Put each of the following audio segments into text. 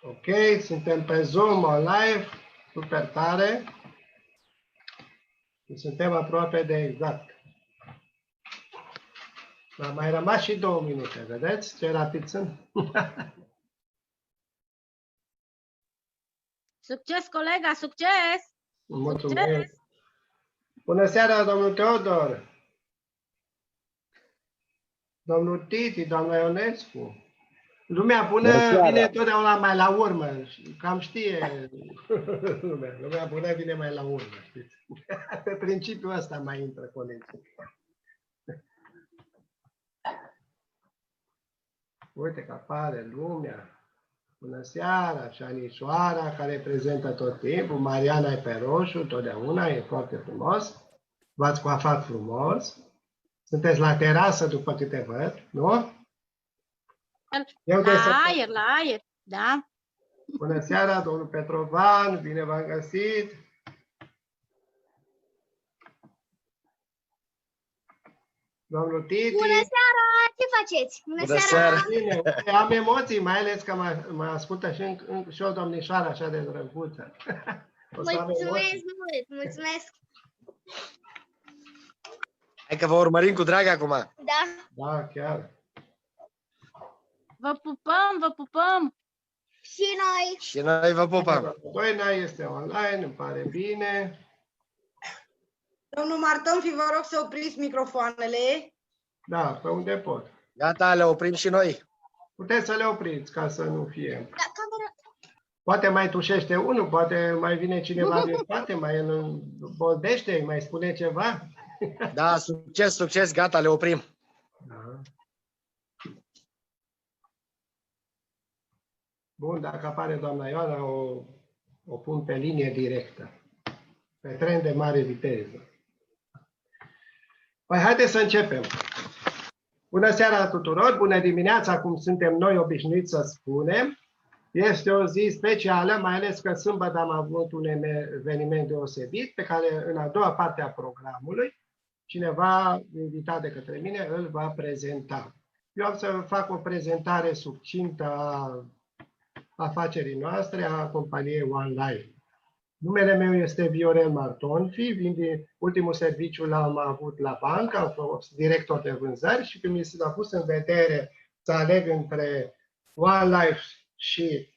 Ok, suntem pe Zoom, live, super tare. Suntem aproape de exact. Dar mai rămas și 2 minute, vedeți ce rapid sunt? Succes, colega, succes! Mulțumesc! Succes! Bună seara, domnul Teodor! Domnul Titi, doamna Ionescu! Lumea bună vine totdeauna mai la urmă, cam știe lumea. Lumea bună vine mai la urmă, știți? Pe principiul ăsta mai intră colegii. Uite că apare lumea. Bună seara, Șanișoara, care prezentă tot timpul. Mariana e pe roșu, totdeauna, e foarte frumos. V-ați coafat frumos. Sunteți la terasă, după câte văd, nu? La aer, da. Bună seara, domnul Petrovan, bine v-am găsit. Domnul Titi. Bună seara, ce faceți? Bună seara. Bine, am emoții, mai ales că mă ascultă și o domnișoară așa de drăguță. Mulțumesc mult, mulțumesc. Hai că vă urmărim cu drag acum. Da. Da, chiar. Vă pupăm, vă pupăm. Și noi. Și noi vă pupăm. Doina este online, îmi pare bine. Domnul Martonfi, vă rog să opriți microfoanele. Da, pe unde pot. Gata, le oprim și noi. Puteți să le opriți ca să nu fie. Da, camera. Poate mai tușește unul, poate mai vine cineva din spate, mai îl boldește, mai spune ceva. Da, succes, succes, gata, le oprim. Da. Bun, dacă apare doamna Ioana, o pun pe linie directă. Pe tren de mare viteză. Păi haideți să începem. Bună seara tuturor, bună dimineața, cum suntem noi obișnuiți să spunem. Este o zi specială, mai ales că sâmbătă am avut un eveniment deosebit, pe care în a doua parte a programului, cineva invitat de către mine îl va prezenta. Eu am să fac o prezentare succintă a afacerii noastre, a companiei OneLife. Numele meu este Viorel Martonfi, vin din ultimul serviciu l-am avut la bancă, am fost director de vânzări și când mi s-a pus în vedere să aleg între OneLife și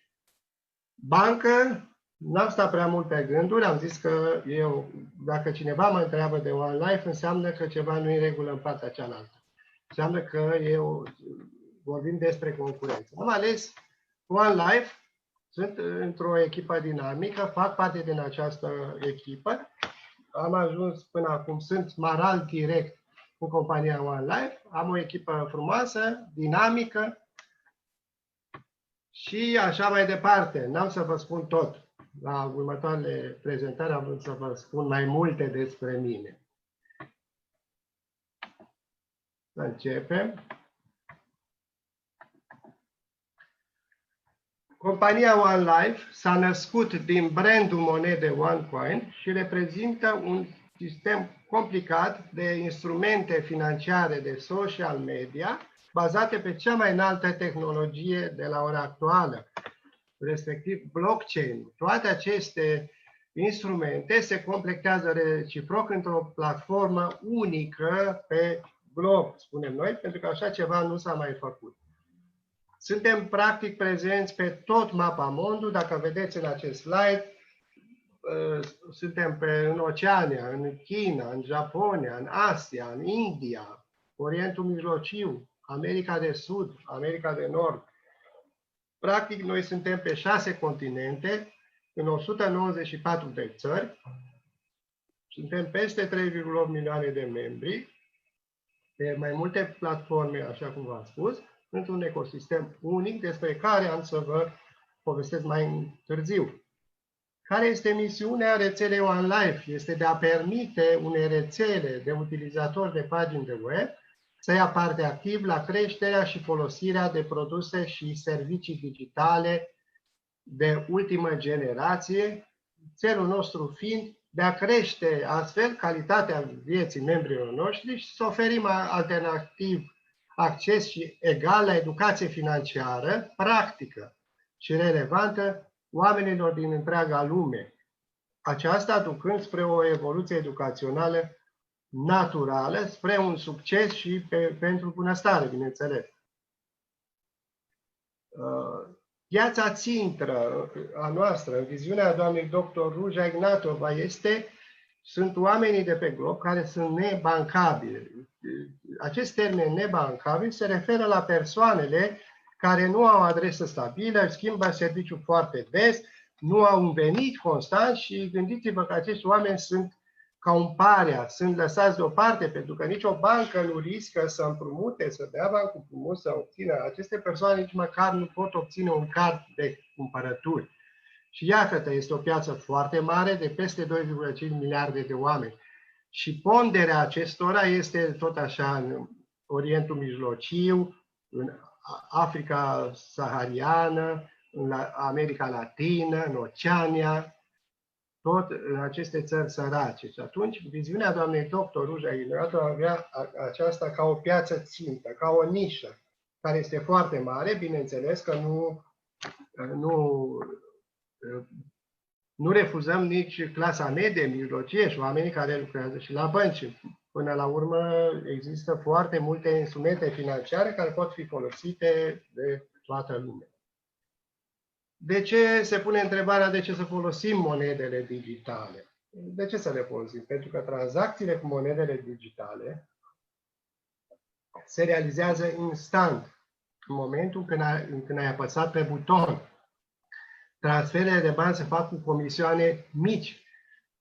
bancă, n-am stat prea mult pe gânduri, am zis că dacă cineva mă întreabă de OneLife, înseamnă că ceva nu e în regulă în partea cealaltă. Înseamnă că vorbim despre concurență. Am ales OneLife, sunt într-o echipă dinamică, fac parte din această echipă. Am ajuns până acum, sunt smarald direct cu compania OneLife, am o echipă frumoasă, dinamică și așa mai departe. N-am să vă spun tot. La următoarele prezentări am vrut să vă spun mai multe despre mine. Să începem. Compania OneLife s-a născut din brandul monede OneCoin și reprezintă un sistem complicat de instrumente financiare de social media bazate pe cea mai înaltă tehnologie de la ora actuală, respectiv blockchain. Toate aceste instrumente se completează reciproc într-o platformă unică pe glob, spunem noi, pentru că așa ceva nu s-a mai făcut. Suntem practic prezenți pe tot mapamondul, dacă vedeți în acest slide, suntem în Oceania, în China, în Japonia, în Asia, în India, Orientul Mijlociu, America de Sud, America de Nord. Practic noi suntem pe 6 continente, în 194 de țări, suntem peste 3,8 milioane de membri, pe mai multe platforme, așa cum v-am spus, într-un ecosistem unic despre care am să vă povestesc mai târziu. Care este misiunea rețelei OneLife? Este de a permite unei rețele de utilizatori de pagini de web să ia parte activ la creșterea și folosirea de produse și servicii digitale de ultimă generație, țelul nostru fiind de a crește astfel calitatea vieții membrilor noștri și să oferim alternativ acces și egal la educație financiară practică, și relevantă oamenilor din întreaga lume. Aceasta ducând spre o evoluție educațională naturală, spre un succes și pentru bunăstare, bineînțeles. Piața țintă a noastră, în viziunea doamnei dr. Ruja Ignatova, sunt oamenii de pe glob care sunt nebancabili. Acest termen nebancabil se referă la persoanele care nu au adresă stabilă, schimbă serviciul foarte des, nu au un venit constant și gândiți-vă că acești oameni sunt ca un paria, sunt lăsați deoparte pentru că nicio bancă nu riscă să împrumute, să dea bani cu frumos, să obțină. Aceste persoane nici măcar nu pot obține un card de cumpărături. Și iată, este o piață foarte mare de peste 2,5 miliarde de oameni. Și ponderea acestora este tot așa în Orientul Mijlociu, în Africa Sahariană, în America Latină, în Oceania, tot în aceste țări sărace. Și atunci, viziunea doamnei dr. Ruja Ignatova avea aceasta ca o piață țintă, ca o nișă, care este foarte mare, bineînțeles că nu refuzăm nici clasa medie, mijlocie și oamenii care lucrează și la bănci. Până la urmă există foarte multe instrumente financiare care pot fi folosite de toată lumea. De ce se pune întrebarea de ce să folosim monedele digitale? De ce să le folosim? Pentru că tranzacțiile cu monedele digitale se realizează instant, în momentul când ai apăsat pe buton. Transferele de bani se fac cu comisioane mici.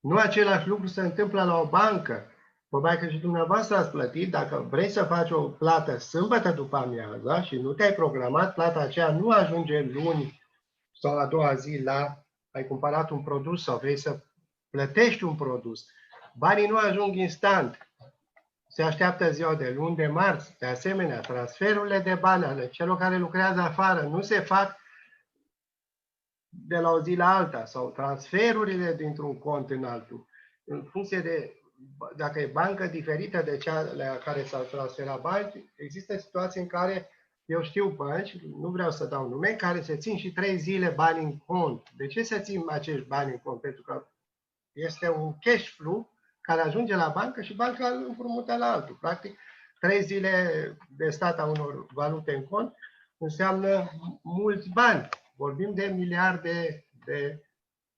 Nu același lucru se întâmplă la o bancă. Probabil că și dumneavoastră ați plătit, dacă vrei să faci o plată sâmbătă după amiaza și nu te-ai programat, plata aceea nu ajunge luni sau a doua zi ai cumpărat un produs sau vrei să plătești un produs. Banii nu ajung instant. Se așteaptă ziua de luni, de marți. De asemenea, transferurile de bani ale celor care lucrează afară nu se fac de la o zi la alta sau transferurile dintr-un cont în altul. În funcție de dacă e bancă diferită de cea la care s-au transferat bani, există situații în care eu știu bănci, nu vreau să dau nume, în care se țin și 3 zile bani în cont. De ce se țin acești bani în cont? Pentru că este un cash flow care ajunge la bancă și banca îl împrumută la altul. Practic, 3 zile de stat a unor valute în cont înseamnă mulți bani. Vorbim de miliarde de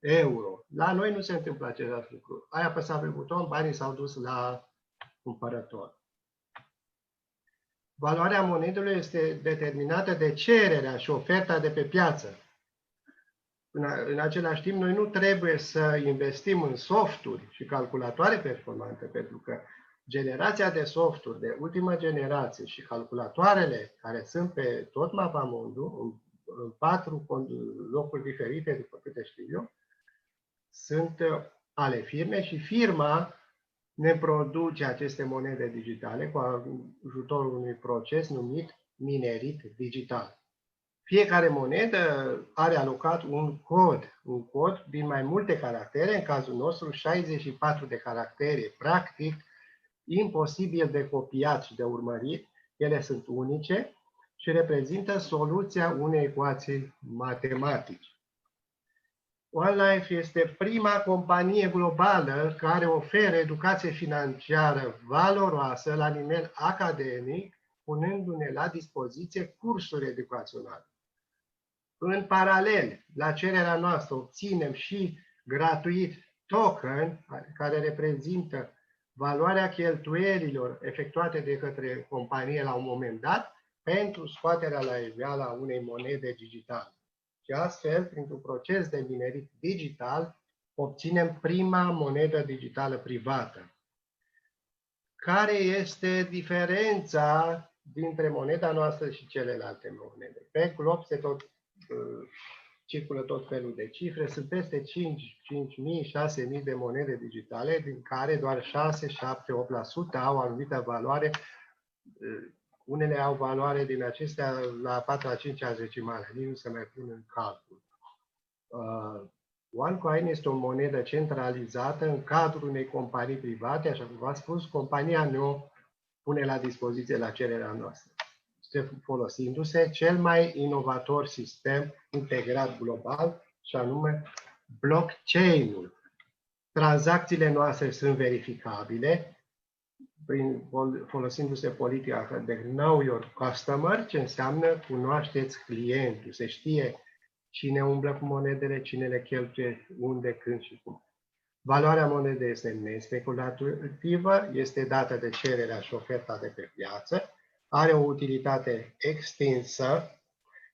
euro. La noi nu se întâmplă același lucru. Ai apăsat pe buton, banii s-au dus la cumpărător. Valoarea monedelor este determinată de cererea și oferta de pe piață. În același timp, noi nu trebuie să investim în softuri și calculatoare performante, pentru că generația de softuri de ultimă generație și calculatoarele care sunt pe tot mapamondul, în 4 locuri diferite, după câte știu eu, sunt ale firmei și firma ne produce aceste monede digitale cu ajutorul unui proces numit minerit digital. Fiecare monedă are alocat un cod din mai multe caractere, în cazul nostru 64 de caractere, practic imposibil de copiat și de urmărit. Ele sunt unice și reprezintă soluția unei ecuații matematice. OneLife este prima companie globală care oferă educație financiară valoroasă la nivel academic, punându-ne la dispoziție cursuri educaționale. În paralel, la cererea noastră, obținem și gratuit token, care reprezintă valoarea cheltuielilor efectuate de către companie la un moment dat, pentru scoaterea la iveală a unei monede digitale. Și astfel, printr-un proces de minerit digital, obținem prima monedă digitală privată. Care este diferența dintre moneda noastră și celelalte monede? Pe glob se circulă tot felul de cifre, sunt peste 5.000, 6.000 de monede digitale, din care doar 6, 7, 8% au anumită valoare. Unele au valoare din acestea la 4, a 5-a zecimale, nici nu se mai pun în calcul. OneCoin este o monedă centralizată în cadrul unei companii private, așa cum v-am spus, compania ne o pune la dispoziție la cererea noastră. folosindu-se cel mai inovator sistem integrat global, și anume blockchain-ul. Tranzacțiile noastre sunt verificabile folosindu-se politica de Know Your Customer, ce înseamnă cunoașteți clientul, se știe cine umblă cu monedele, cine le cheltuie, unde, când și cum. Valoarea monedei este nespeculativă, este dată de cererea și oferta de pe piață, are o utilitate extinsă,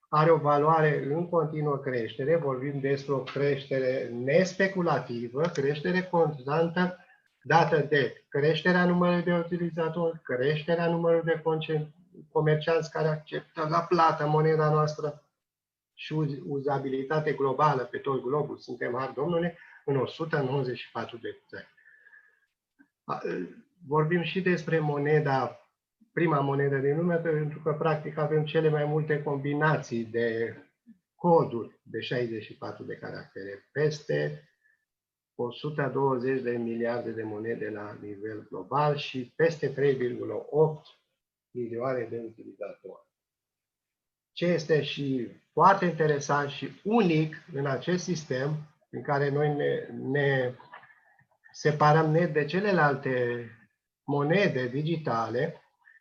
are o valoare în continuă creștere, vorbim despre o creștere nespeculativă, creștere constantă, dată de creșterea numărului de utilizatori, creșterea numărului de comercianți care acceptă la plată moneda noastră și uzabilitate globală pe tot globul. Suntem, har Domnule, în 194 de țări. Vorbim și despre prima monedă din lume, pentru că practic avem cele mai multe combinații de coduri de 64 de caractere, peste 120 de miliarde de monede la nivel global și peste 3,8 milioane de utilizatori. Ce este și foarte interesant și unic în acest sistem, în care noi ne separăm net de celelalte monede digitale,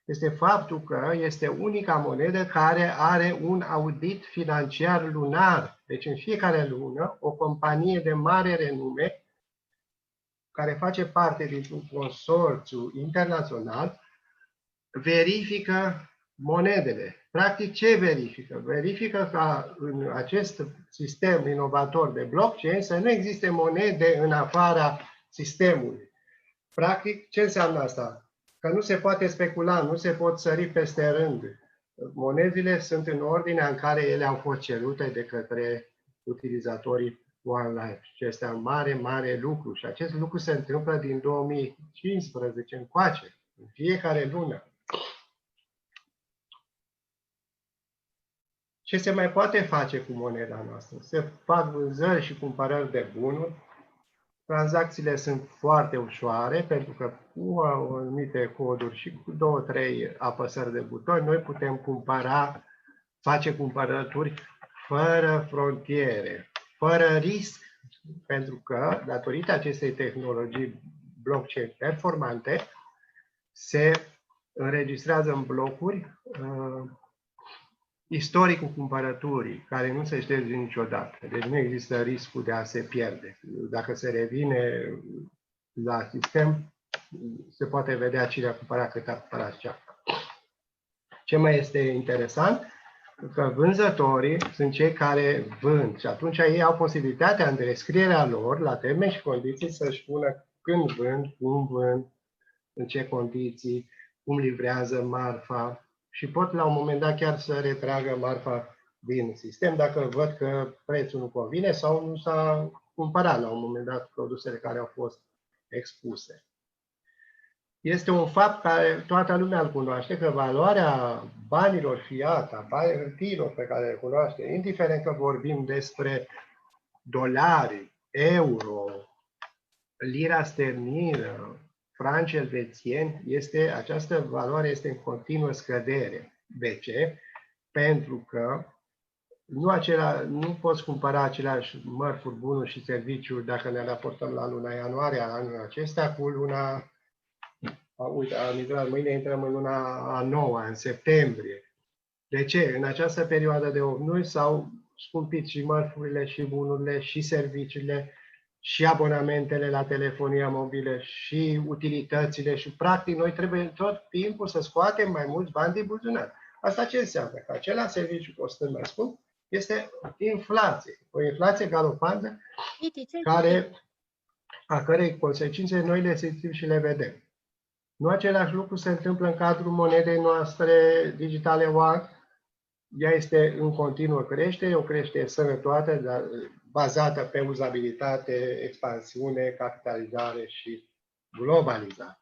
este faptul că este unica monedă care are un audit financiar lunar. Deci în fiecare lună, o companie de mare renume, care face parte dintr-un consorțiu internațional, verifică monedele. Practic, ce verifică? Verifică ca în acest sistem inovator de blockchain să nu existe monede în afara sistemului. Practic, ce înseamnă asta? Că nu se poate specula, nu se pot sări peste rând. Monedele sunt în ordinea în care ele au fost cerute de către utilizatorii OneLife. Și este un mare, mare lucru. Și acest lucru se întâmplă din 2015 încoace, în fiecare lună. Ce se mai poate face cu moneda noastră? Se fac vânzări și cumpărări de bunuri. Tranzacțiile sunt foarte ușoare, pentru că cu anumite coduri și cu 2-3 apăsări de buton, noi putem face cumpărături fără frontiere, fără risc, pentru că, datorită acestei tehnologii blockchain performante, se înregistrează în blocuri istoricul cumpărăturii, care nu se șterge niciodată. Deci nu există riscul de a se pierde. Dacă se revine la sistem, se poate vedea cine a cumpărat, cât a cumpărat și asta. Ce mai este interesant? Că vânzătorii sunt cei care vând și atunci ei au posibilitatea în descrierea lor, la termeni și condiții, să-și spună când vând, cum vând, în ce condiții, cum livrează marfa, și pot la un moment dat chiar să retragă marfa din sistem dacă văd că prețul nu convine sau nu s-a cumpărat la un moment dat produsele care au fost expuse. Este un fapt care toată lumea îl cunoaște, că valoarea banilor fiat, a hârtiilor pe care le cunoaște, indiferent că vorbim despre dolari, euro, lira sterlină, franci elvețieni, această valoare este în continuă scădere. De ce? Pentru că nu poți cumpăra aceleași mărfuri, bunuri și serviciuri dacă ne raportăm la luna ianuarie a anului acesta cu luna, mâine intrăm în luna a noua, în septembrie. De ce? În această perioadă de 8 luni s-au scumpit și mărfurile, și bunurile, și serviciile, și abonamentele la telefonia mobilă, și utilitățile, și practic noi trebuie tot timpul să scoatem mai mulți bani din buzunar. Asta ce înseamnă? Că acela serviciu costă mai scump este inflație. O inflație galopantă a cărei consecințe noi le simțim și le vedem. Nu același lucru se întâmplă în cadrul monedei noastre digitale One. Ea este în continuă creștere, o creștere sănătoasă, dar bazată pe uzabilitate, expansiune, capitalizare și globalizare.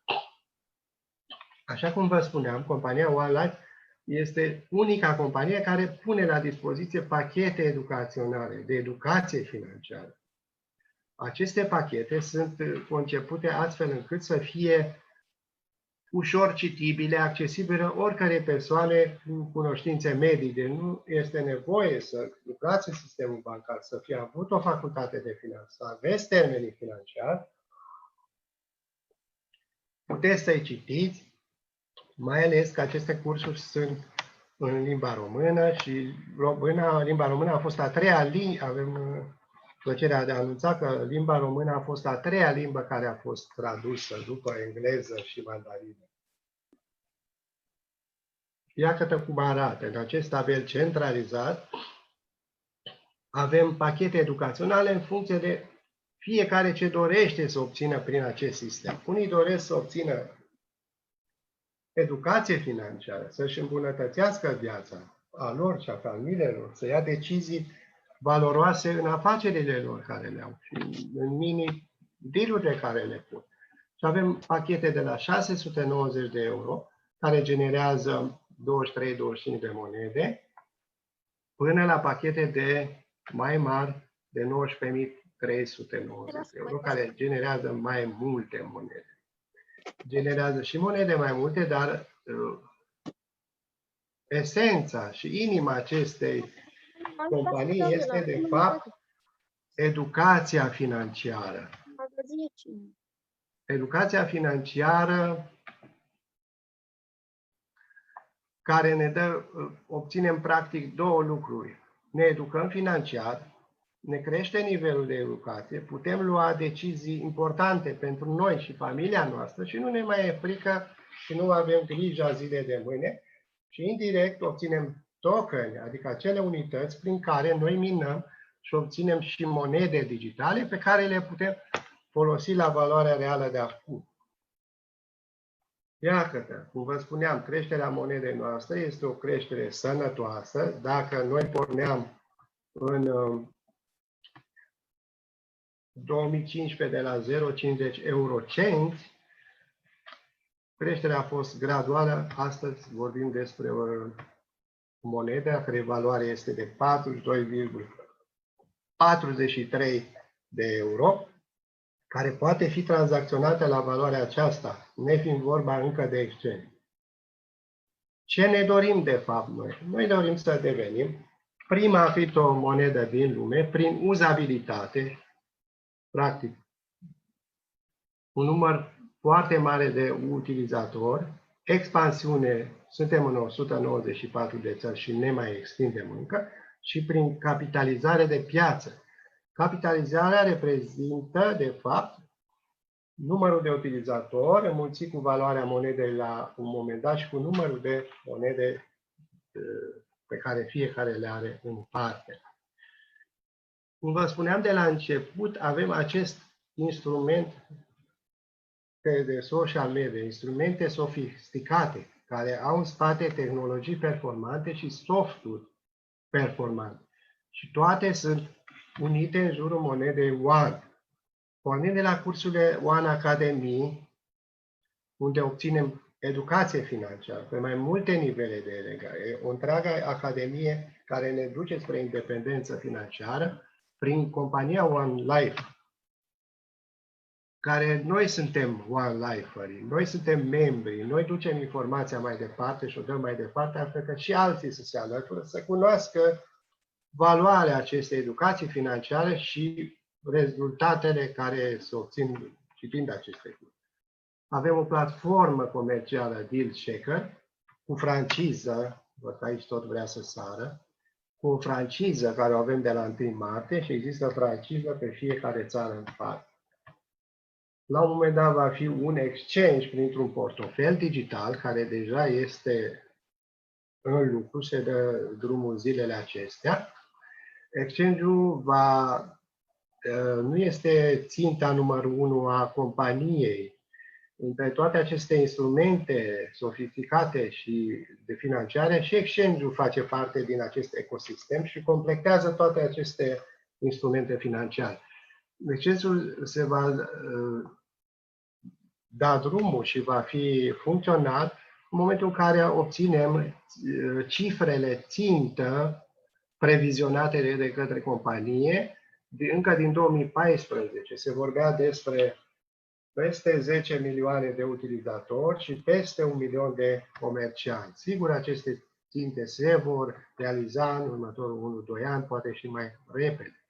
Așa cum vă spuneam, compania OneLife este unica companie care pune la dispoziție pachete educaționale, de educație financiară. Aceste pachete sunt concepute astfel încât să fie ușor citibile, accesibile oricărei persoane cu cunoștințe medii. Deci nu este nevoie să lucrați în sistemul bancar, să fie avut o facultate de finanță, să aveți termenii financiari. Puteți să-i citiți, mai ales că aceste cursuri sunt în limba română și limba română a fost a treia limbă, avem plăcerea de a anunța că limba română a fost a treia limbă care a fost tradusă după engleză și mandarină. Iată cum arată. În acest tabel centralizat avem pachete educaționale în funcție de fiecare ce dorește să obțină prin acest sistem. Unii doresc să obțină educație financiară, să-și îmbunătățească viața a lor și a familiilor, să ia decizii valoroase în afacerile lor care le au și în mini-deal-urile care le pun. Și avem pachete de la 690 de euro, care generează 23-25 de monede, până la pachete de mai mari de 19.390 de euro, care generează mai multe monede. Generează și monede mai multe, dar esența și inima acestei companii este, de fapt, educația financiară. Educația financiară care ne dă, obținem practic două lucruri. Ne educăm financiar, ne crește nivelul de educație, putem lua decizii importante pentru noi și familia noastră și nu ne mai e frică și nu avem grija zilei de mâine și indirect obținem tokeni, adică acele unități prin care noi minăm și obținem și monede digitale pe care le putem folosi la valoarea reală de acum. Iată, cum vă spuneam, creșterea monedei noastre este o creștere sănătoasă. Dacă noi porneam în 2015 de la 0,50 eurocenți, creșterea a fost graduală. Astăzi vorbim despre o monedă a cărei valoare este de 42,43 de euro, care poate fi tranzacționată la valoarea aceasta, nefiind vorba încă de exchange. Ce ne dorim de fapt noi? Noi dorim să devenim prima criptomonedă din lume prin uzabilitate, practic un număr foarte mare de utilizatori, expansiune, suntem în 194 de țări și ne mai extindem încă, și prin capitalizare de piață. Capitalizarea reprezintă, de fapt, numărul de utilizatori înmulțit cu valoarea monedei la un moment dat și cu numărul de monede pe care fiecare le are în parte. Cum vă spuneam de la început, avem acest instrument de social media, instrumente sofisticate, care au în spate tehnologii performante și softuri performante. Și toate sunt unite în jurul monedei One. Pornind de la cursurile One Academy, unde obținem educație financiară pe mai multe nivele de legare, o întreagă academie care ne duce spre independență financiară prin compania One Life, care noi suntem One Life-ării, noi suntem membri, noi ducem informația mai departe și o dăm mai departe, astfel că și alții să se alătură, să cunoască valoarea acestei educații financiare și rezultatele care se obțin citind aceste cursuri. Avem o platformă comercială Deal Checker cu franciză, văd că aici tot vrea să sară, cu o franciză care o avem de la 1 martie și există franciză pe fiecare țară în parte. La un moment dat va fi un exchange printr-un portofel digital care deja este în lucru, se dă drumul zilele acestea. Exchange-ul nu este ținta numărul 1 a companiei. Între toate aceste instrumente sofisticate și de financiare, și exchange-ul face parte din acest ecosistem și completează toate aceste instrumente financiare. Exchange-ul se va da drumul și va fi funcțional în momentul în care obținem cifrele țintă previzionate de către companie încă din 2014. Se vorbea despre peste 10 milioane de utilizatori și peste 1 milion de comercianți. Sigur, aceste ținte se vor realiza în următorul 1-2 ani, poate și mai repede.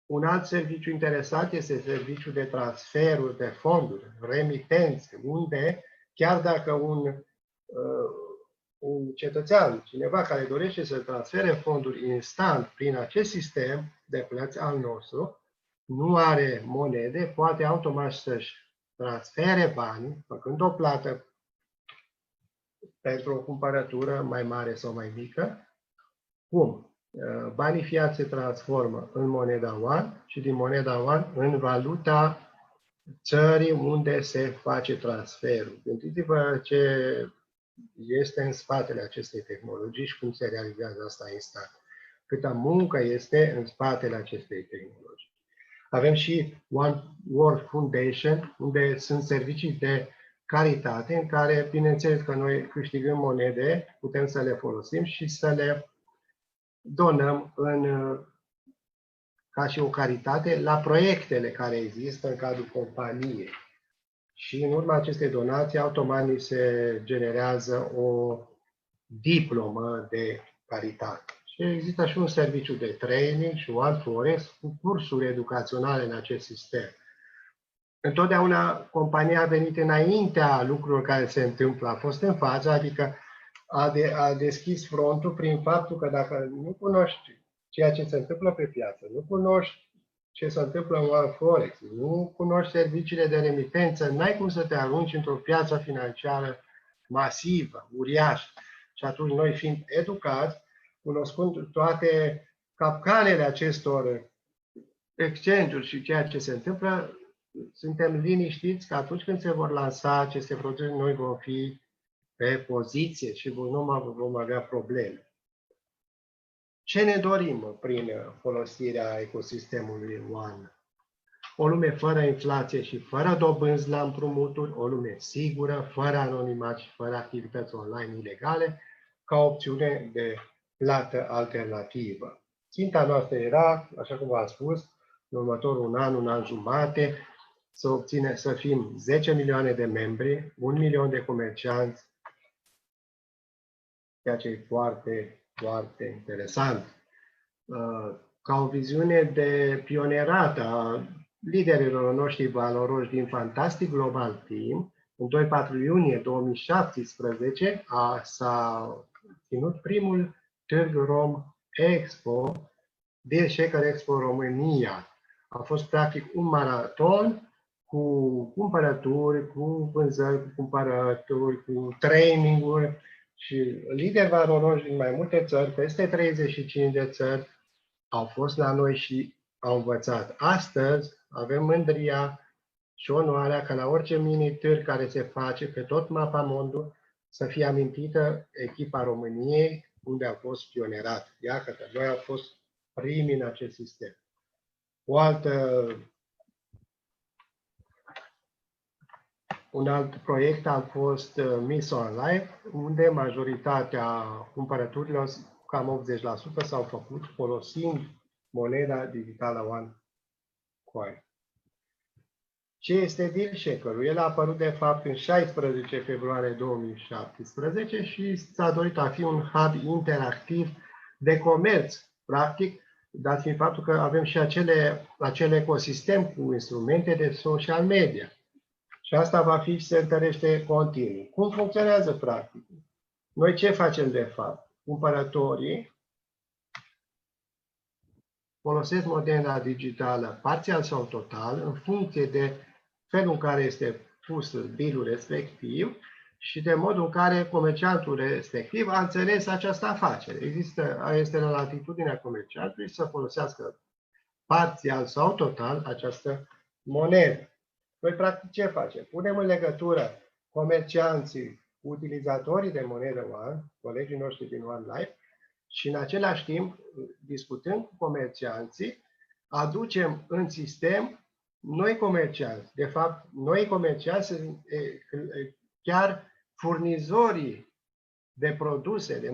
Un alt serviciu interesant este serviciul de transferuri de fonduri, remitențe, unde chiar dacă un cetățean, cineva care dorește să transfere fonduri instant prin acest sistem de plăți al nostru, nu are monede, poate automat să-și transfere bani, făcând o plată pentru o cumpărătură mai mare sau mai mică. Cum? Banii fiat se transformă în moneda yuan și din moneda yuan în valuta țării unde se face transferul. Gândiți-vă ce este în spatele acestei tehnologii și cum se realizează asta instant. Câtă muncă este în spatele acestei tehnologii. Avem și One World Foundation, unde sunt servicii de caritate, în care, bineînțeles că noi câștigăm monede, putem să le folosim și să le donăm ca și o caritate la proiectele care există în cadrul companiei. Și în urma acestei donații, automat ni se generează o diplomă de caritate. Și există și un serviciu de training și One Forest cu cursuri educaționale în acest sistem. Întotdeauna compania a venit înaintea lucrurilor care se întâmplă, a fost în față, adică a deschis frontul prin faptul că dacă nu cunoști ceea ce se întâmplă pe piață, nu cunoști ce se întâmplă în One Forex, nu cunoști serviciile de remitență, n-ai cum să te arunci într-o piață financiară masivă, uriașă. Și atunci noi fiind educați, cunoscând toate capcanele acestor exchange-uri și ceea ce se întâmplă, suntem liniștiți că atunci când se vor lansa aceste produse, noi vom fi pe poziție și nu vom avea probleme. Ce ne dorim prin folosirea ecosistemului One? O lume fără inflație și fără dobânzi la împrumuturi, o lume sigură, fără anonimat și fără activități online ilegale, ca opțiune de plată alternativă. Ținta noastră era, așa cum v-am spus, în următorul un an jumate, să fim 10 milioane de membri, 1 milion de comercianți, ceea ce e foarte, foarte interesant. Ca o viziune de pionierat a liderilor noștri valoroși din Fantastic Global Team, în 2-4 iunie 2017 s-a ținut primul Târg Rom Expo, Deal Shaker Expo România. A fost practic un maraton cu cumpărături, cu vânzări, cu cumpărături, cu training-uri și lideri valoroși din mai multe țări, peste 35 de țări, au fost la noi și au învățat. Astăzi avem mândria și onoarea ca la orice mini-târg care se face pe tot mapamondul să fie amintită echipa României unde a fost pionerat. Iată, noi am fost primii în acest sistem. Un alt proiect a fost Miss Online, unde majoritatea cumpărăturilor, cam 80%, s-au făcut folosind moneda digitală OneCoin. Ce este Deal Shaker-ul? El a apărut de fapt în 16 februarie 2017 și s-a dorit a fi un hub interactiv de comerț, practic, dat fiind faptul că avem și acel ecosistem cu instrumente de social media. Și asta va fi și se întărește continuu. Cum funcționează practic? Noi ce facem de fapt? Cumpărătorii folosesc moneda digitală parțial sau total în funcție de felul în care este pus deal-ul respectiv și de modul în care comerciantul respectiv a înțeles această afacere. Este la latitudinea comerciantului să folosească parțial sau total această monedă. Noi, practic, ce facem? Punem în legătură comercianții, utilizatorii de monedă One, colegii noștri din One Life, și în același timp, discutând cu comercianții, aducem în sistem noi comercianți. De fapt, noi comercianți sunt chiar furnizorii de produse, de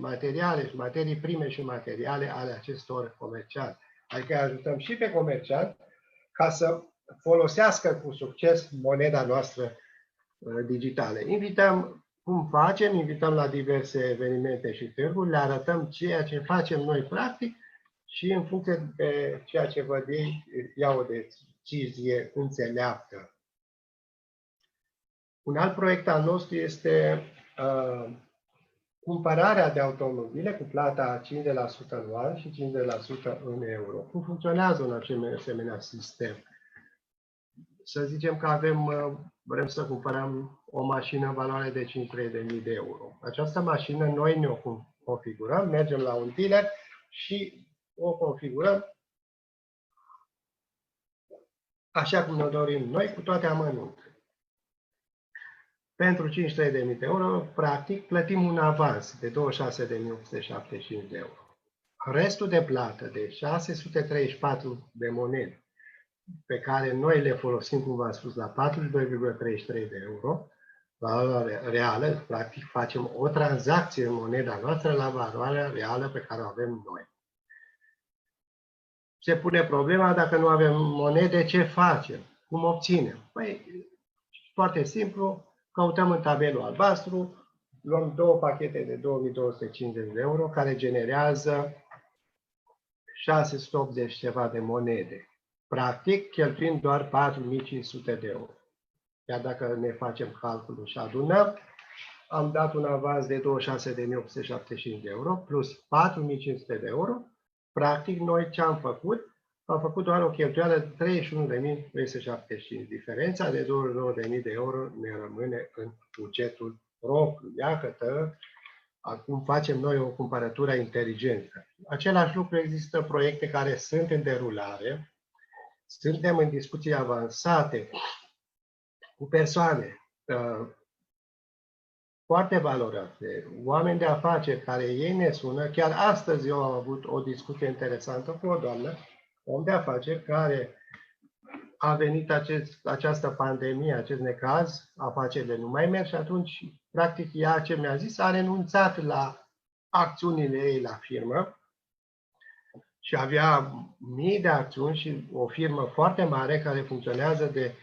materiale și materii prime și materiale ale acestor comercianți. Adică ajutăm și pe comercianți ca să folosească cu succes moneda noastră digitală. Invităm, cum facem, invităm la diverse evenimente și târguri, le arătăm ceea ce facem noi practic și în funcție de ceea ce văd ei, iau o decizie înțeleaptă. Un alt proiect al nostru este cumpărarea de automobile cu plata 50% anual și 50% în euro. Cum funcționează un asemenea sistem? Să zicem că vrem să cumpărăm o mașină în valoare de 53.000 de euro. Această mașină noi ne o configurăm, mergem la un dealer și o configurăm așa cum ne dorim noi, cu toate amănuntele. Pentru 53.000 de euro, practic, plătim un avans de 26.875 de euro. Restul de plată de 634 de monede, pe care noi le folosim, cum v-am spus, la 42,33 de euro, valoarea reală, practic facem o tranzacție în moneda noastră la valoarea reală pe care o avem noi. Se pune problema, dacă nu avem monede, ce facem? Cum obținem? Păi, foarte simplu, căutăm în tabelul albastru, luăm două pachete de 2250 de euro, care generează 680 ceva de monede. Practic, cheltuim doar 4500 de euro. Iar dacă ne facem calculul și adunăm, am dat un avans de 26.875 de euro plus 4500 de euro. Practic, noi ce am făcut? Am făcut doar o cheltuială de 31.375. Diferența de 22.000 de euro ne rămâne în bugetul propriu. Iată, acum facem noi o cumpărătură inteligentă. Același lucru, există proiecte care sunt în derulare. Suntem în discuții avansate cu persoane foarte valoroase, oameni de afaceri care ei ne sună. Chiar astăzi eu am avut o discuție interesantă cu o doamnă, om de afaceri, care a venit această pandemie, acest necaz, afacerile nu mai merg și atunci, practic, ea ce mi-a zis, a renunțat la acțiunile ei la firmă și avea mii de acțiuni și o firmă foarte mare care funcționează de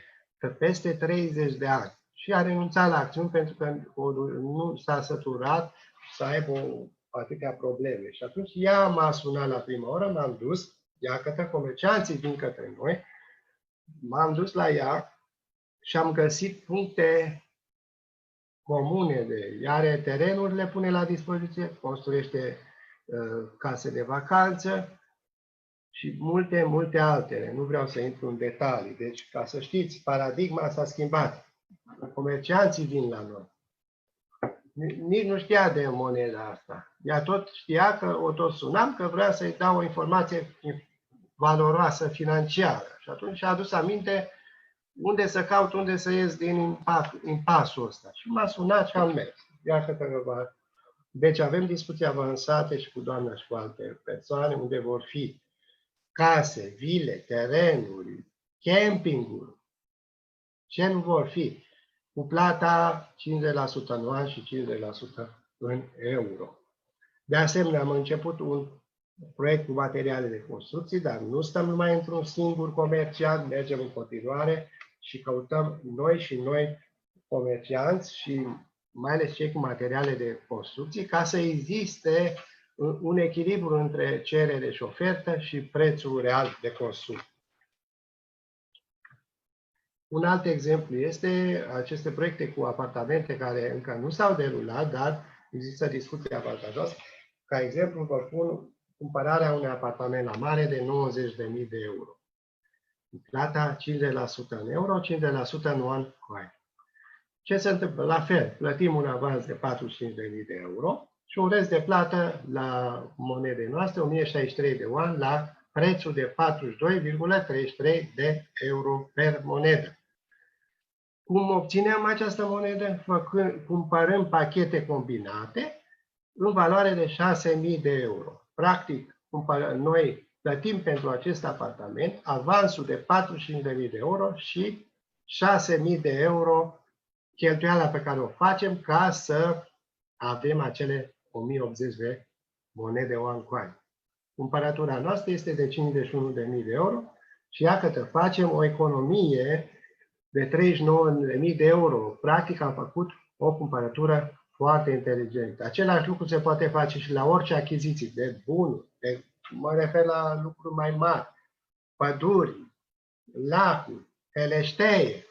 peste 30 de ani. Și a renunțat la acțiuni pentru că nu s-a săturat să aibă atâtea probleme. Și atunci ea m-a sunat la prima oră, m-am dus, ea către comercianții vin către noi, m-am dus la ea și am găsit puncte comune de ea are terenuri, le pune la dispoziție, construiește case de vacanță și multe altele. Nu vreau să intru în detalii. Deci, ca să știți, paradigma s-a schimbat. Comercianții vin la noi. Nici nu știa de moneda asta. Ea tot știa că o tot sunam, că vrea să-i dau o informație valoroasă financiară. Și atunci a adus aminte unde să caut, unde să ies din impasul ăsta. Și m-a sunat și am mers. Deci avem discuții avansate și cu doamna și cu alte persoane unde vor fi case, vile, terenuri, campinguri. Ce nu vor fi? Cu plata 50% anual și 50% în euro. De asemenea, am început un proiect cu materiale de construcții, dar nu stăm numai într-un singur comerciant, mergem în continuare și căutăm noi comercianți și mai ales cei cu materiale de construcții, ca să existe un echilibru între cerere și ofertă și prețul real de consum. Un alt exemplu este aceste proiecte cu apartamente care încă nu s-au derulat, dar există discuții avantajoase. Ca exemplu, vă pun cumpărarea unui apartament la mare de 90.000 de euro. Plata 50% în euro, 50% anual coin. Ce se întâmplă? La fel, plătim un avans de 45.000 de euro și un rest de plată la monede noastre, 1063 de yuan, la prețul de 42,33 de euro per monedă. Cum obținem această monedă? Cumpărăm pachete combinate în valoare de 6.000 de euro. Practic, noi plătim pentru acest apartament avansul de 45.000 de euro și 6.000 de euro cheltuiala pe care o facem ca să avem acele 1080 de monede one coin. Cumpărătura noastră este de 51.000 de euro Și iată, facem o economie de 39.000 de euro. Practic am făcut o cumpărătură foarte inteligentă. Același lucru se poate face și la orice achiziții de bunuri, mă refer la lucruri mai mari, păduri, lacuri, teleștee,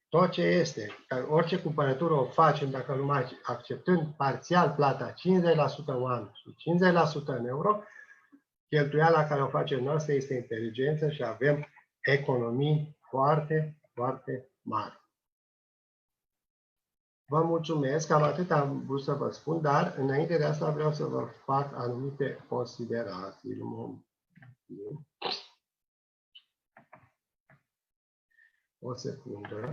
tot ce este. Orice cumpărătură o facem, dacă numai acceptând parțial plata 50% în an și 50% în euro, cheltuiala care o facem noastră este inteligență și avem economii foarte, foarte mari. Vă mulțumesc, cam atât am vrut să vă spun, dar înainte de asta vreau să vă fac anumite considerații. O secundă.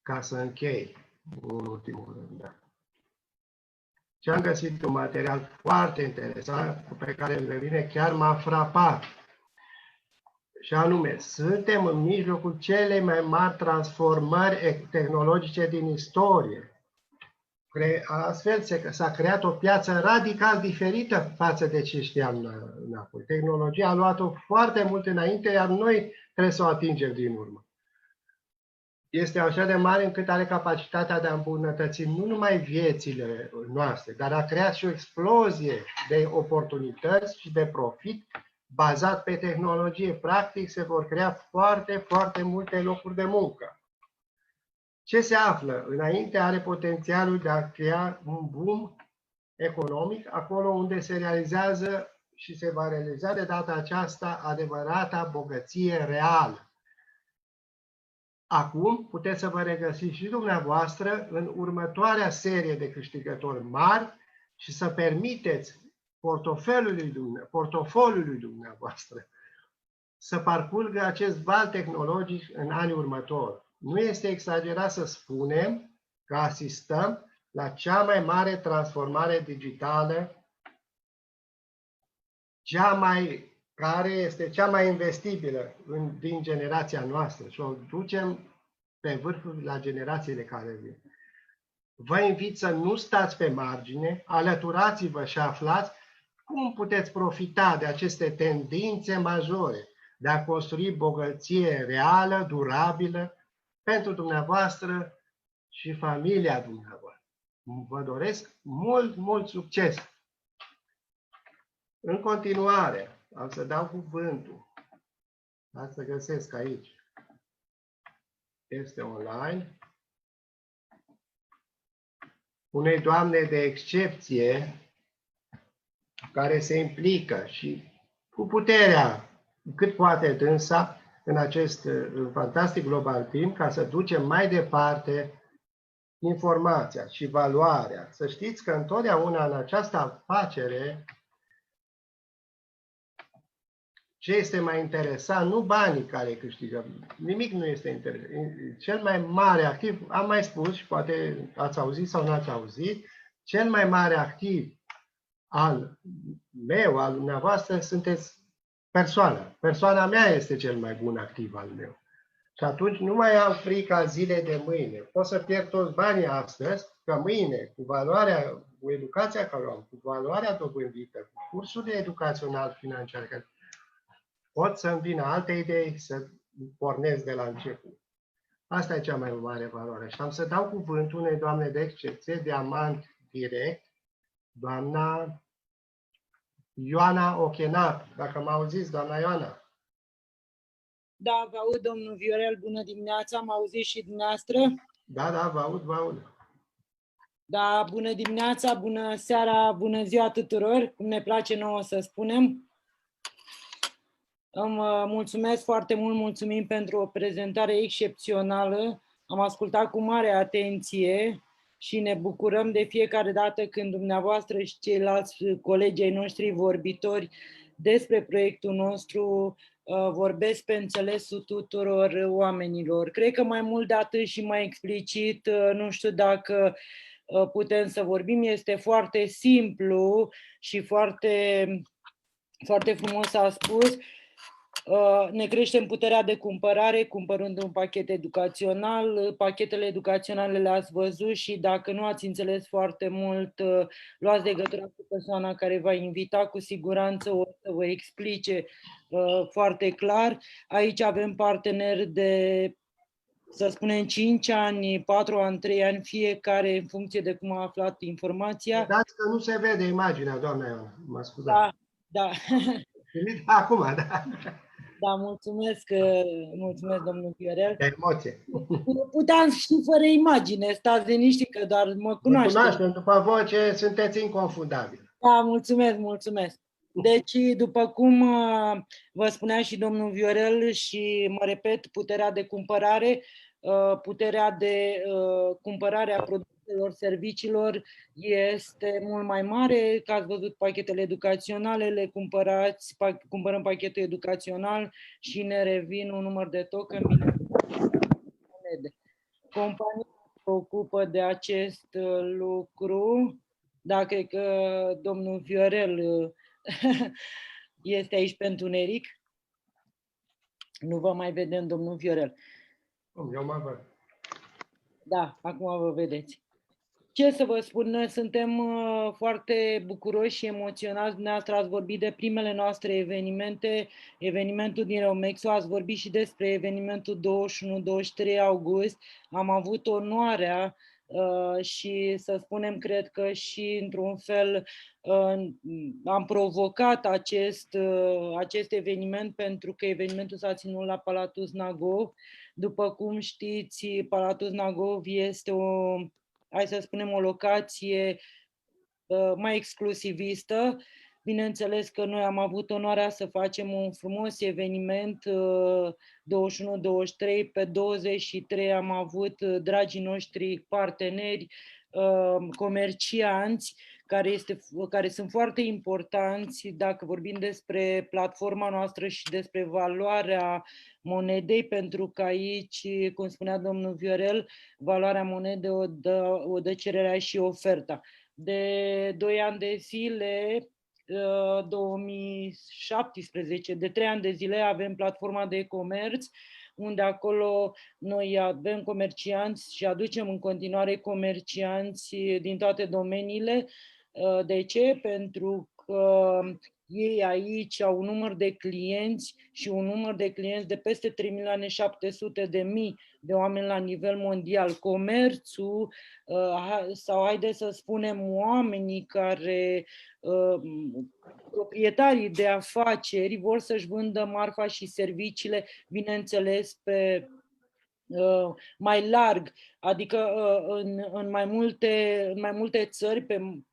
Ca să închei în ultimul rând. Și am găsit un material foarte interesant pe care îmi revine, chiar m-a frapat. Și anume, suntem în mijlocul celei mai mari transformări tehnologice din istorie. Astfel s-a creat o piață radical diferită față de ce știam înapoi. Tehnologia a luat-o foarte mult înainte, iar noi trebuie să o atingem din urmă. Este așa de mare încât are capacitatea de a îmbunătăți nu numai viețile noastre, dar a creat și o explozie de oportunități și de profit bazat pe tehnologie. Practic se vor crea foarte, foarte multe locuri de muncă. Ce se află? Înainte are potențialul de a crea un boom economic acolo unde se realizează și se va realiza de data aceasta adevărata bogăție reală. Acum puteți să vă regăsiți și dumneavoastră în următoarea serie de câștigători mari și să permiteți portofoliului dumneavoastră să parcurgă acest val tehnologic în anii următori. Nu este exagerat să spunem că asistăm la cea mai mare transformare digitală, care este cea mai investibilă din generația noastră și o ducem pe vârful la generațiile care vin. Vă invit să nu stați pe margine, alăturați-vă și aflați cum puteți profita de aceste tendințe majore de a construi bogăție reală, durabilă, pentru dumneavoastră și familia dumneavoastră. Vă doresc mult, mult succes! În continuare, am să dau cuvântul. Hai să găsesc aici. Este online. Unei doamne de excepție care se implică și cu puterea cât poate dânsa în acest fantastic global team ca să ducem mai departe informația și valoarea. Să știți că întotdeauna în această afacere ce este mai interesant, nu banii care câștigă, nimic nu este interesant. Cel mai mare activ, am mai spus și poate ați auzit sau nu ați auzit, cel mai mare activ al meu, al dumneavoastră, sunteți persoana. Persoana mea este cel mai bun activ al meu. Și atunci nu mai am frica zilei de mâine. Pot să pierd toți banii astăzi, că mâine, cu educația care o am, cu valoarea dobândită, cu cursurile educaționale financiare, pot să-mi vină alte idei, să pornesc de la început. Asta e cea mai mare valoare. Și am să dau cuvântul unei doamne de excepție, diamant direct, doamna Ioana Ochenat. Dacă mă auziți, doamna Ioana? Da, vă aud, domnul Viorel, bună dimineața, mă auziți și dumneavoastră? Da, vă aud, vă aud. Da, bună dimineața, bună seara, bună ziua tuturor, cum ne place nouă să spunem. Îmi mulțumesc foarte mult, mulțumim pentru o prezentare excepțională. Am ascultat cu mare atenție și ne bucurăm de fiecare dată când dumneavoastră și ceilalți colegii noștri vorbitori despre proiectul nostru vorbesc pe înțelesul tuturor oamenilor. Cred că mai mult de atât și mai explicit, nu știu dacă putem să vorbim, este foarte simplu și foarte, foarte frumos a spus. Ne creștem puterea de cumpărare cumpărând un pachet educațional. Pachetele educaționale le-ați văzut și dacă nu ați înțeles foarte mult, luați legătura cu persoana care va invita, cu siguranță o să vă explice foarte clar. Aici avem parteneri de, să spunem, 5 ani, 4 ani, 3 ani, fiecare în funcție de cum a aflat informația. Dați că nu se vede imaginea, doamna Ioana, mă scuzați. Da, da. Acum, da. Da, mulțumesc, domnul Viorel. De emoție. Puteam și fără imagine, stați liniștit că doar mă cunoaște. Mă cunoaștem, după voce sunteți inconfundabil. Da, mulțumesc. Deci, după cum vă spunea și domnul Viorel și mă repet, puterea de cumpărare a produselor, serviciilor este mult mai mare. Că ați văzut pachetele educaționale, le cumpărăm pachetul educațional și ne revin un număr de token. Compania se ocupă de acest lucru. Da, cred că domnul Viorel este aici pe întuneric. Nu vă mai vedem, domnul Viorel. Eu mă văd. Da, acum vă vedeți. Ce să vă spun, noi suntem foarte bucuroși și emoționați. Dumneavoastră ați vorbit de primele noastre evenimente, evenimentul din Romexo, ați vorbit și despre evenimentul 21-23 august. Am avut onoarea și să spunem, cred că și într-un fel am provocat acest eveniment pentru că evenimentul s-a ținut la Palatul Znagov. După cum știți, Palatul Znagov este hai să spunem, o locație mai exclusivistă. Bineînțeles că noi am avut onoarea să facem un frumos eveniment 21-23, pe 23 am avut dragii noștri parteneri, comercianți, care sunt foarte importanți dacă vorbim despre platforma noastră și despre valoarea monedei, pentru că aici, cum spunea domnul Viorel, valoarea monedei o dă cererea și oferta. De 2 ani de zile, 2017, de 3 ani de zile avem platforma de comerț, unde acolo noi avem comercianți și aducem în continuare comercianți din toate domeniile. De ce? Pentru că ei aici au un număr de clienți și un număr de clienți de peste 3.700.000 de oameni la nivel mondial. Comerțul, sau haideți să spunem oamenii care, proprietarii de afaceri, vor să-și vândă marfa și serviciile, bineînțeles, pe mai larg, adică în mai multe țări,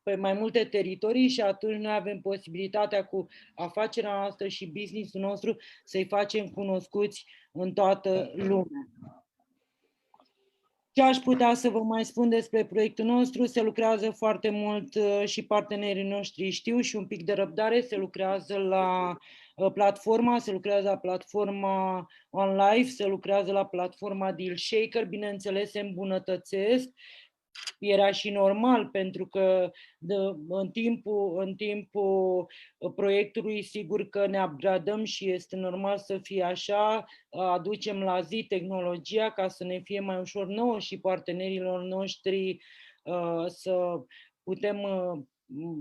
pe mai multe teritorii, și atunci noi avem posibilitatea cu afacerea noastră și business-ul nostru să-i facem cunoscuți în toată lumea. Ce aș putea să vă mai spun despre proiectul nostru? Se lucrează foarte mult și partenerii noștri știu, și un pic de răbdare. Se lucrează la platforma, se lucrează la platforma OnLive, se lucrează la platforma DealShaker, bineînțeles se îmbunătățesc. Era și normal, pentru că în timpul proiectului sigur că ne upgradăm și este normal să fie așa, aducem la zi tehnologia ca să ne fie mai ușor nouă și partenerilor noștri să putem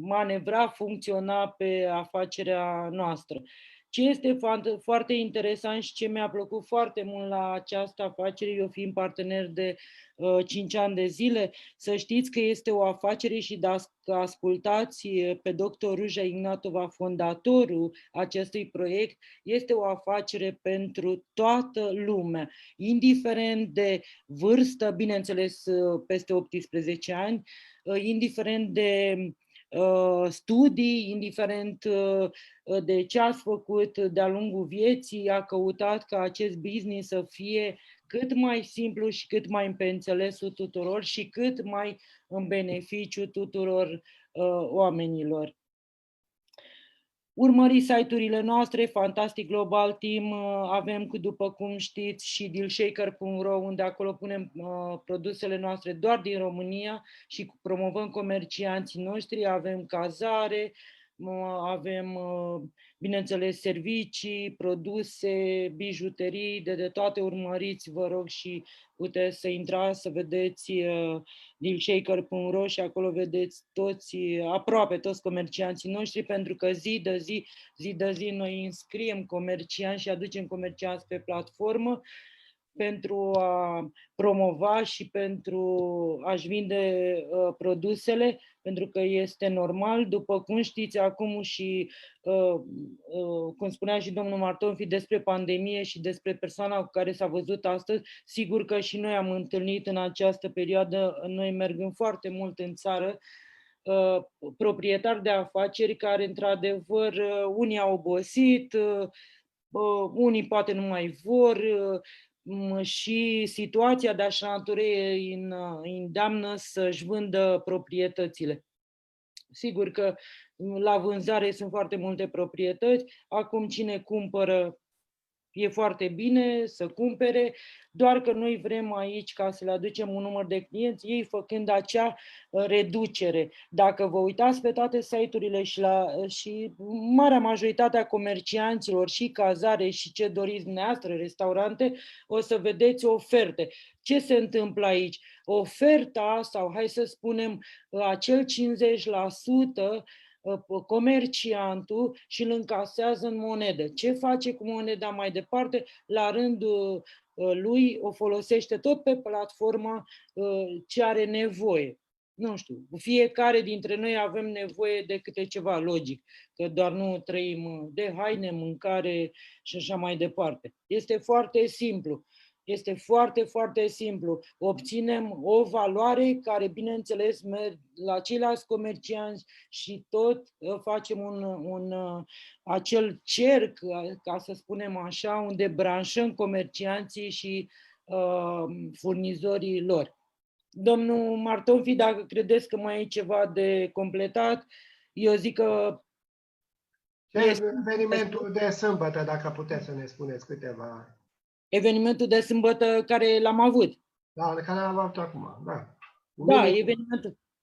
manevra, funcționa pe afacerea noastră. Ce este foarte interesant și ce mi-a plăcut foarte mult la această afacere, eu fiind partener de 5 ani de zile, să știți că este o afacere și dacă ascultați pe dr. Ruja Ignatova, fondatorul acestui proiect, este o afacere pentru toată lumea, indiferent de vârstă, bineînțeles peste 18 ani, indiferent de studii, indiferent de ce ați făcut de-a lungul vieții, a căutat ca acest business să fie cât mai simplu și cât mai pe înțelesul tuturor și cât mai în beneficiu tuturor oamenilor. Urmăriți site-urile noastre, Fantastic Global Team, avem, după cum știți, și dealshaker.ro, unde acolo punem produsele noastre doar din România și promovăm comercianții noștri, avem cazare, avem, bineînțeles, servicii, produse, bijuterii, de toate urmăriți, vă rog, și puteți să intrați să vedeți dealshaker.ro și acolo vedeți toți, aproape toți comercianții noștri, pentru că zi de zi noi înscriem comercianți și aducem comercianți pe platformă pentru a promova și pentru a-și vinde produsele, pentru că este normal, după cum știți acum și cum spunea și domnul Martonfi despre pandemie și despre persoana cu care s-a văzut astăzi, sigur că și noi am întâlnit în această perioadă, noi mergând foarte mult în țară, proprietari de afaceri care, într-adevăr, unii au obosit, unii poate nu mai vor, și situația de așa natură îi îndeamnă să-și vândă proprietățile. Sigur că la vânzare sunt foarte multe proprietăți, acum cine cumpără e foarte bine să cumpere, doar că noi vrem aici ca să le aducem un număr de clienți, ei făcând acea reducere. Dacă vă uitați pe toate site-urile și marea majoritate a comercianților și cazare și ce doriți dumneavoastră, restaurante, o să vedeți oferte. Ce se întâmplă aici? Oferta, sau hai să spunem acel 50%, comerciantul și îl încasează în monedă. Ce face cu moneda mai departe? La rândul lui o folosește tot pe platforma ce are nevoie. Nu știu, fiecare dintre noi avem nevoie de câte ceva, logic, că doar nu trăim de haine, mâncare și așa mai departe. Este foarte simplu. Este foarte, foarte simplu. Obținem o valoare care, bineînțeles, merge la ceilalți comercianți și tot facem acel cerc, ca să spunem așa, unde branșăm comercianții și furnizorii lor. Domnul Martonfi, dacă credeți că mai e ceva de completat, eu zic că... Evenimentul de sâmbătă, dacă puteți să ne spuneți câteva... Evenimentul de sâmbătă care l-am avut. Da, care l-am avut acum, da. Da,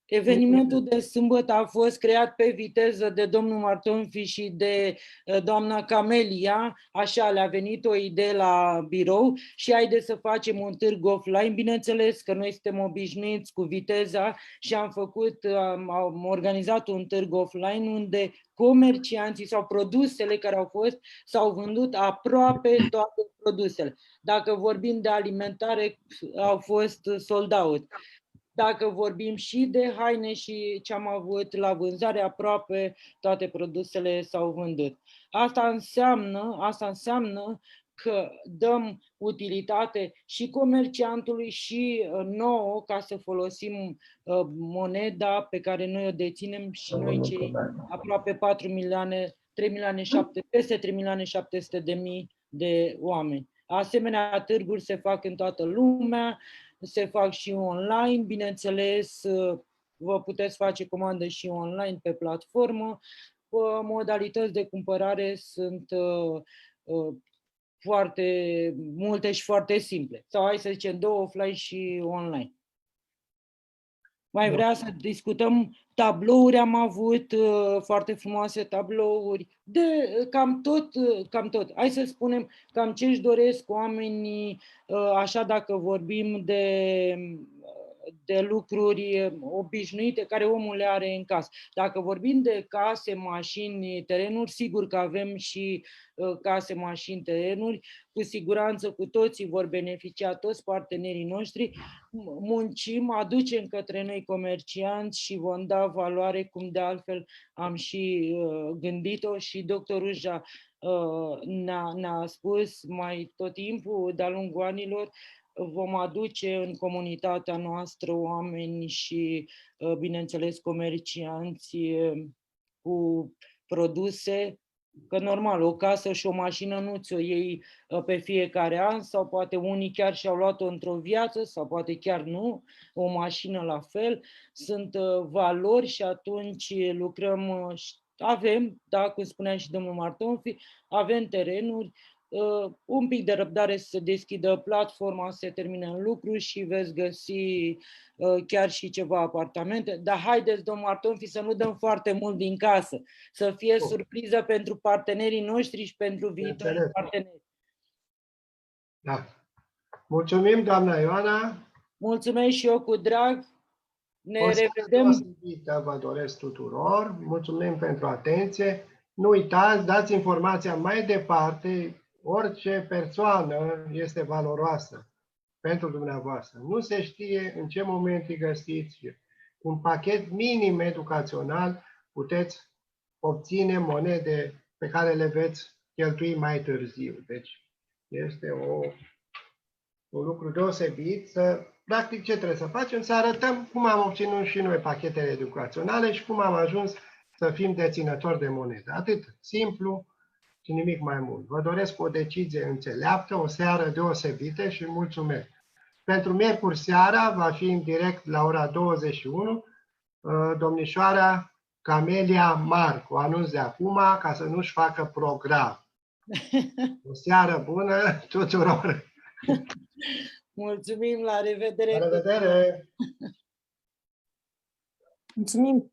evenimentul de sâmbătă a fost creat pe viteză de domnul Martonfi și de doamna Camelia, așa le-a venit o idee la birou și haideți să facem un târg offline. Bineînțeles că noi suntem obișnuiți cu viteza și am organizat un târg offline unde comercianții sau produsele care au fost s-au vândut aproape toate produsele. Dacă vorbim de alimentare, au fost sold out. Dacă vorbim și de haine și ce am avut la vânzare, aproape toate produsele s-au vândut. Asta înseamnă că dăm utilitate și comerciantului și nouă ca să folosim moneda pe care noi o deținem și noi cei aproape 4 milioane, peste 3.700.000 de oameni. Asemenea, târguri se fac în toată lumea, se fac și online, bineînțeles, vă puteți face comandă și online pe platformă. Modalități de cumpărare sunt foarte multe și foarte simple. Sau hai să zicem 2 offline și online. Mai vrea să discutăm tablouri, am avut foarte frumoase tablouri, de cam tot. Hai să spunem cam ce își doresc oamenii, așa dacă vorbim de lucruri obișnuite care omul le are în casă. Dacă vorbim de case, mașini, terenuri, sigur că avem și case, mașini, terenuri, cu siguranță cu toții vor beneficia, toți partenerii noștri, muncim, aducem către noi comercianți și vom da valoare, cum de altfel am și gândit-o și doctorul Uja ne-a spus mai tot timpul, de-a lungul anilor, vom aduce în comunitatea noastră oameni și, bineînțeles, comercianți cu produse, că normal, o casă și o mașină nu ți-o iei pe fiecare an sau poate unii chiar și-au luat-o într-o viață sau poate chiar nu, o mașină la fel. Sunt valori și atunci lucrăm, avem, da, cum spunea și domnul Martonfi, avem terenuri, un pic de răbdare să se deschidă platforma, să se termine în lucru și veți găsi chiar și ceva apartamente. Dar haideți, domnul Artonfi, să nu dăm foarte mult din casă, să fie surpriză pentru partenerii noștri și pentru viitorii parteneri. Da. Mulțumim, doamna Ioana. Mulțumesc și eu cu drag. Ne O seară revedem. deosebită vă doresc tuturor. Mulțumim pentru atenție. Nu uitați, dați informația mai departe. Orice persoană este valoroasă pentru dumneavoastră. Nu se știe în ce moment îi găsiți. Cu un pachet minim educațional puteți obține monede pe care le veți cheltui mai târziu. Deci este un lucru deosebit. Practic, ce trebuie să facem? Să arătăm cum am obținut și noi pachetele educaționale și cum am ajuns să fim deținători de monedă. Atât simplu și nimic mai mult. Vă doresc o decizie înțeleaptă, o seară deosebită și mulțumesc. Pentru miercuri seara va fi în direct la ora 21 domnișoara Camelia Marc. O anunț de acum ca să nu-și facă program. O seară bună tuturor! Mulțumim, la revedere! La revedere! Mulțumim!